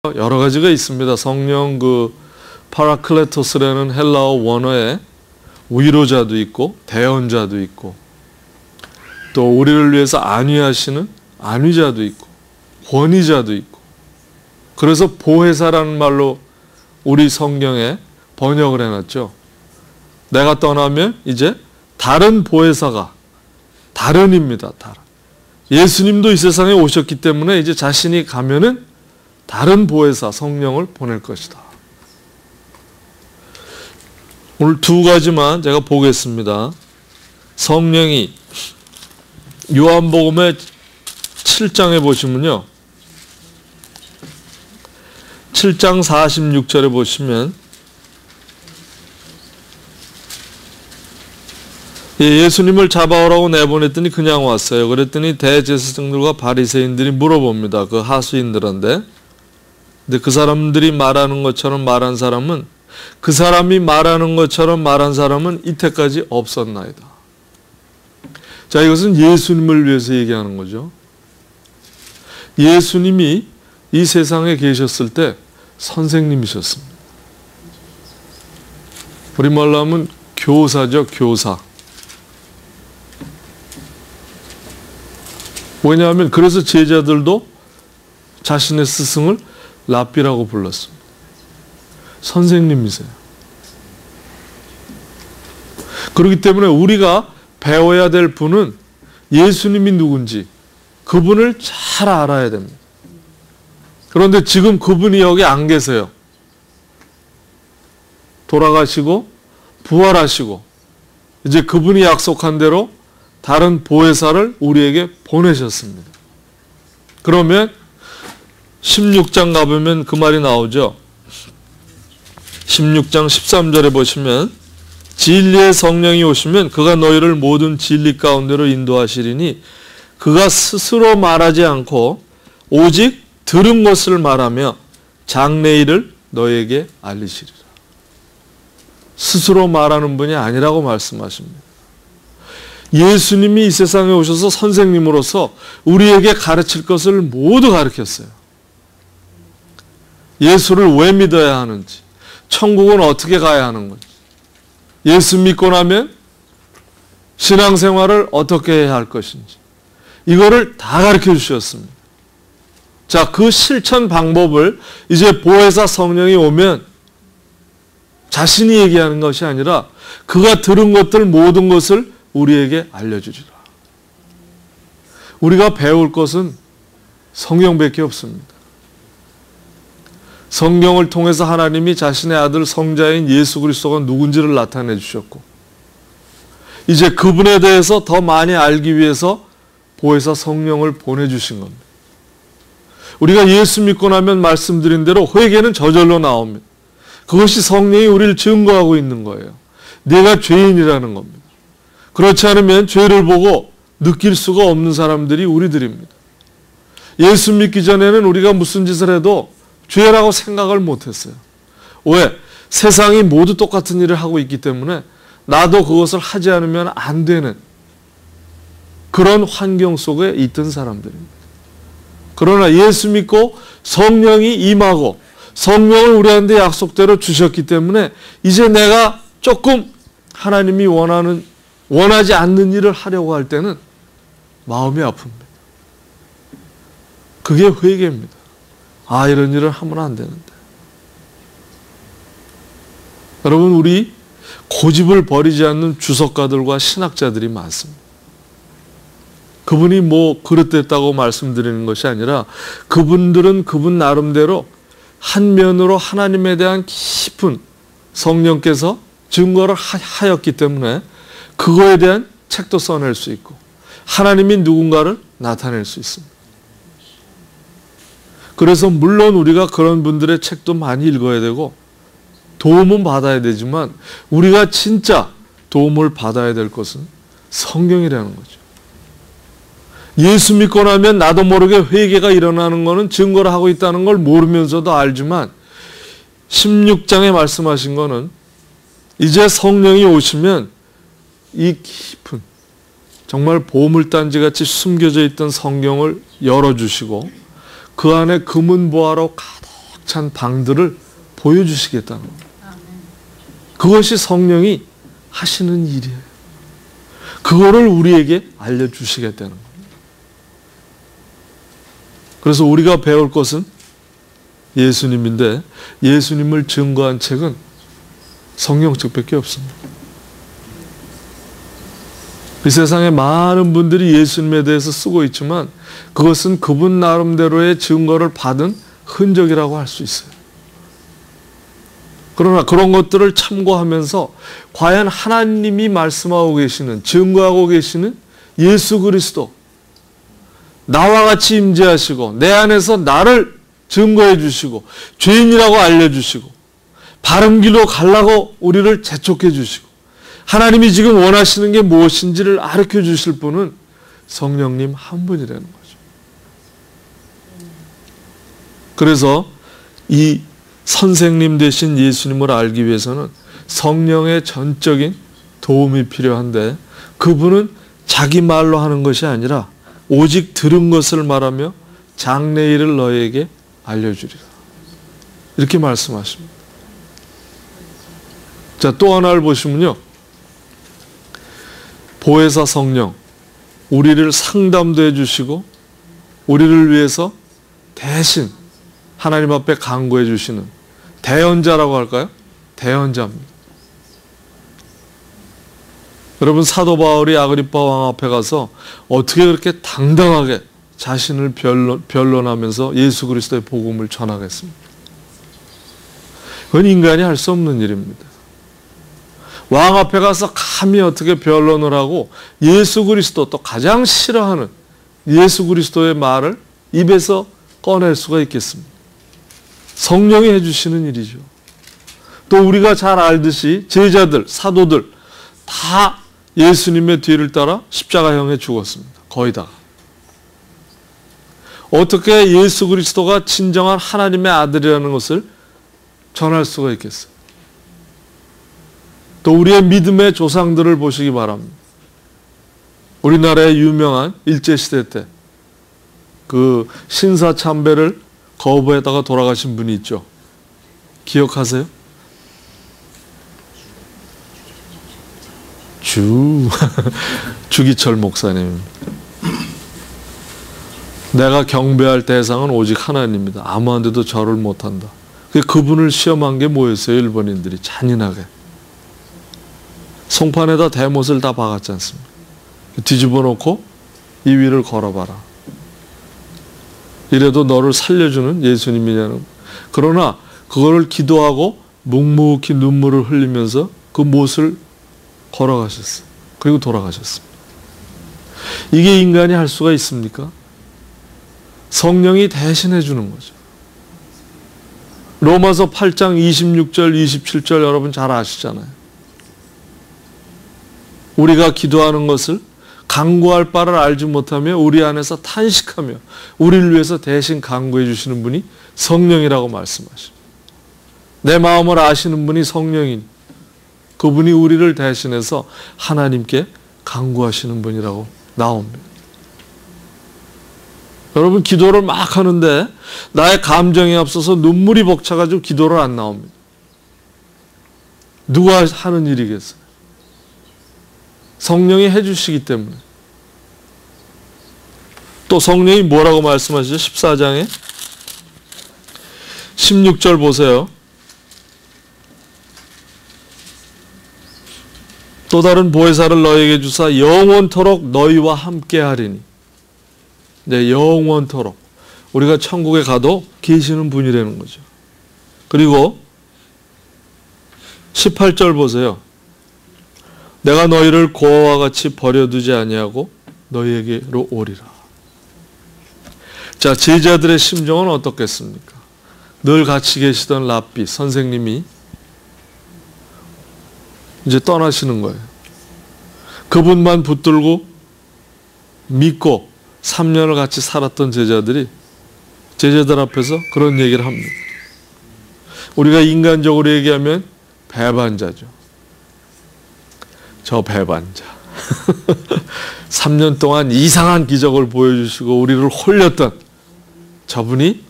여러 가지가 있습니다. 성령 파라클레토스라는 헬라어 원어에 위로자도 있고 대언자도 있고 또 우리를 위해서 안위하시는 안위자도 있고 권위자도 있고 그래서 보혜사라는 말로 우리 성경에 번역을 해놨죠. 내가 떠나면 이제 다른 보혜사가 다른입니다. 다른. 예수님도 이 세상에 오셨기 때문에 이제 자신이 가면은 다른 보혜사 성령을 보낼 것이다. 오늘 두 가지만 제가 보겠습니다. 성령이 요한복음의 7장에 보시면요. 7장 46절에 보시면 예수님을 잡아오라고 내보냈더니 그냥 왔어요. 그랬더니 대제사장들과 바리새인들이 물어봅니다. 그 하수인들한테. 근데 그 사람들이 말하는 것처럼 말한 사람은 그 사람이 말하는 것처럼 말한 사람은 이때까지 없었나이다. 자, 이것은 예수님을 위해서 얘기하는 거죠. 예수님이 이 세상에 계셨을 때 선생님이셨습니다. 우리말로 하면 교사죠, 교사. 왜냐하면 그래서 제자들도 자신의 스승을 랍비라고 불렀습니다. 선생님이세요. 그렇기 때문에 우리가 배워야 될 분은 예수님이 누군지 그분을 잘 알아야 됩니다. 그런데 지금 그분이 여기 안 계세요. 돌아가시고 부활하시고 이제 그분이 약속한 대로 다른 보혜사를 우리에게 보내셨습니다. 그러면 16장 가보면 그 말이 나오죠. 16장 13절에 보시면 진리의 성령이 오시면 그가 너희를 모든 진리 가운데로 인도하시리니 그가 스스로 말하지 않고 오직 들은 것을 말하며 장래일을 너희에게 알리시리라. 스스로 말하는 분이 아니라고 말씀하십니다. 예수님이 이 세상에 오셔서 선생님으로서 우리에게 가르칠 것을 모두 가르쳤어요. 예수를 왜 믿어야 하는지, 천국은 어떻게 가야 하는 건지, 예수 믿고 나면 신앙생활을 어떻게 해야 할 것인지 이거를 다 가르쳐 주셨습니다. 자, 그 실천 방법을 이제 보혜사 성령이 오면 자신이 얘기하는 것이 아니라 그가 들은 것들 모든 것을 우리에게 알려주리라. 우리가 배울 것은 성경밖에 없습니다. 성경을 통해서 하나님이 자신의 아들 성자인 예수 그리스도가 누군지를 나타내 주셨고 이제 그분에 대해서 더 많이 알기 위해서 보혜사 성령을 보내주신 겁니다. 우리가 예수 믿고 나면 말씀드린 대로 회개는 저절로 나옵니다. 그것이 성령이 우리를 증거하고 있는 거예요. 내가 죄인이라는 겁니다. 그렇지 않으면 죄를 보고 느낄 수가 없는 사람들이 우리들입니다. 예수 믿기 전에는 우리가 무슨 짓을 해도 죄라고 생각을 못했어요. 왜? 세상이 모두 똑같은 일을 하고 있기 때문에 나도 그것을 하지 않으면 안 되는 그런 환경 속에 있던 사람들입니다. 그러나 예수 믿고 성령이 임하고 성령을 우리한테 약속대로 주셨기 때문에 이제 내가 조금 하나님이 원하지 않는 일을 하려고 할 때는 마음이 아픕니다. 그게 회개입니다. 아, 이런 일을 하면 안 되는데. 여러분, 우리 고집을 버리지 않는 주석가들과 신학자들이 많습니다. 그분이 뭐 그릇됐다고 말씀드리는 것이 아니라 그분들은 그분 나름대로 한 면으로 하나님에 대한 깊은 성령께서 증거를 하였기 때문에 그거에 대한 책도 써낼 수 있고 하나님이 누군가를 나타낼 수 있습니다. 그래서 물론 우리가 그런 분들의 책도 많이 읽어야 되고 도움은 받아야 되지만 우리가 진짜 도움을 받아야 될 것은 성경이라는 거죠. 예수 믿고 나면 나도 모르게 회개가 일어나는 것은 증거를 하고 있다는 걸 모르면서도 알지만 16장에 말씀하신 것은 이제 성령이 오시면 이 깊은 정말 보물단지같이 숨겨져 있던 성경을 열어주시고 그 안에 금은보화로 가득 찬 방들을 보여주시겠다는 겁니다. 그것이 성령이 하시는 일이에요. 그거를 우리에게 알려주시겠다는 겁니다. 그래서 우리가 배울 것은 예수님인데 예수님을 증거한 책은 성경책밖에 없습니다. 이 세상에 많은 분들이 예수님에 대해서 쓰고 있지만 그것은 그분 나름대로의 증거를 받은 흔적이라고 할 수 있어요. 그러나 그런 것들을 참고하면서 과연 하나님이 말씀하고 계시는, 증거하고 계시는 예수 그리스도, 나와 같이 임재하시고 내 안에서 나를 증거해 주시고 죄인이라고 알려주시고 바른 길로 가려고 우리를 재촉해 주시고 하나님이 지금 원하시는 게 무엇인지를 가르쳐 주실 분은 성령님 한 분이라는 거죠. 그래서 이 선생님 되신 예수님을 알기 위해서는 성령의 전적인 도움이 필요한데 그분은 자기 말로 하는 것이 아니라 오직 들은 것을 말하며 장래일을 너에게 알려주리라. 이렇게 말씀하십니다. 자, 또 하나를 보시면요. 보혜사 성령, 우리를 상담도 해주시고 우리를 위해서 대신 하나님 앞에 간구해 주시는 대언자라고 할까요? 대언자입니다. 여러분, 사도 바울이 아그리파 왕 앞에 가서 어떻게 그렇게 당당하게 자신을 변론하면서 예수 그리스도의 복음을 전하겠습니까? 그건 인간이 할 수 없는 일입니다. 왕 앞에 가서 감히 어떻게 변론을 하고 예수 그리스도, 또 가장 싫어하는 예수 그리스도의 말을 입에서 꺼낼 수가 있겠습니까? 성령이 해주시는 일이죠. 또 우리가 잘 알듯이 제자들, 사도들 다 예수님의 뒤를 따라 십자가형에 죽었습니다. 거의 다. 어떻게 예수 그리스도가 진정한 하나님의 아들이라는 것을 전할 수가 있겠어요? 또 우리의 믿음의 조상들을 보시기 바랍니다. 우리나라의 유명한 일제시대 때 그 신사참배를 거부에다가 돌아가신 분이 있죠. 기억하세요? 주기철 목사님. 내가 경배할 대상은 오직 하나님입니다. 아무한테도 절을 못한다. 그분을 시험한 게 뭐였어요? 일본인들이 잔인하게. 송판에다 대못을 다 박았지 않습니까? 뒤집어 놓고 이 위를 걸어봐라. 이래도 너를 살려주는 예수님이냐는. 그러나 그거를 기도하고 묵묵히 눈물을 흘리면서 그 못을 걸어가셨어요. 그리고 돌아가셨습니다. 이게 인간이 할 수가 있습니까? 성령이 대신해 주는 거죠. 로마서 8장 26절, 27절 여러분 잘 아시잖아요. 우리가 기도하는 것을 간구할 바를 알지 못하며 우리 안에서 탄식하며 우리를 위해서 대신 간구해 주시는 분이 성령이라고 말씀하십니다. 내 마음을 아시는 분이 성령인, 그분이 우리를 대신해서 하나님께 간구하시는 분이라고 나옵니다. 여러분, 기도를 막 하는데 나의 감정이 앞서서 눈물이 벅차가지고 기도를 안 나옵니다. 누가 하는 일이겠어요? 성령이 해주시기 때문에. 또 성령이 뭐라고 말씀하시죠? 14장에 16절 보세요. 또 다른 보혜사를 너에게 주사 영원토록 너희와 함께 하리니. 네, 영원토록. 우리가 천국에 가도 계시는 분이라는 거죠. 그리고 18절 보세요. 내가 너희를 고아와 같이 버려두지 아니하고 너희에게로 오리라. 자, 제자들의 심정은 어떻겠습니까? 늘 같이 계시던 랍비 선생님이 이제 떠나시는 거예요. 그분만 붙들고 믿고 3년을 같이 살았던 제자들이 제자들 앞에서 그런 얘기를 합니다. 우리가 인간적으로 얘기하면 배반자죠. 저 배반자. 3년 동안 이상한 기적을 보여주시고 우리를 홀렸던 저분이